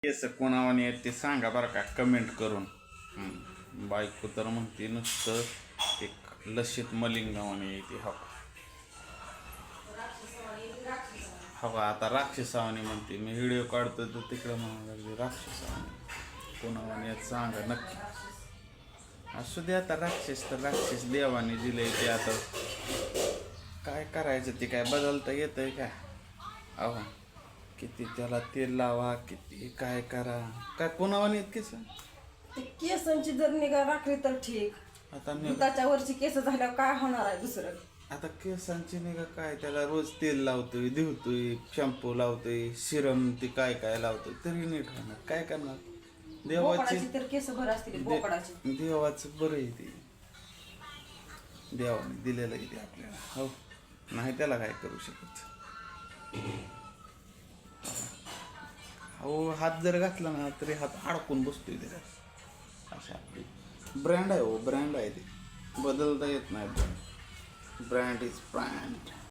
केस कोणावाने आहेत ते सांगा बरं का कमेंट करून. बायको तर म्हणते नुसतं एक लसित मलिंगावाने येते. हवा आता राक्षसावाने म्हणते. मी व्हिडिओ काढतो तर तिकडं म्हणायला लागले राक्षसावाने कोणावाने आहेत सांगा नक्की. असू दे आता राक्षस तर राक्षस देवाने दिले ते आता काय करायचं ते काय बदलता येतंय का. अहो किती त्याला तेल लावा किती काय करा काय कोणावाने आहेत केस. ते केसांची जर निगा राखली तर ठीक. आता भुताच्या वरची केस झाल्यावर काय होणार आहे दुसरं. आता केसांची निगा काय त्याला रोज तेल लावतोय धुवतोय शॅम्पू लावतोय सिरम ते काय काय लावतोय तरी नीट होणार काय करणार. देवाची बोकडाची तर केस भर असतील बोकडाची. देवाचं बरं आहे ते देवाने दिलेलं आहे ते आपल्याला. हो नाही त्याला काय करू शकत. हो हात जर घातला ना तरी हात अडकून बसतोय त्याच्यात. अशा ब्रँड आहे. हो ब्रँड आहे ते बदलता येत नाही. Brand is brand.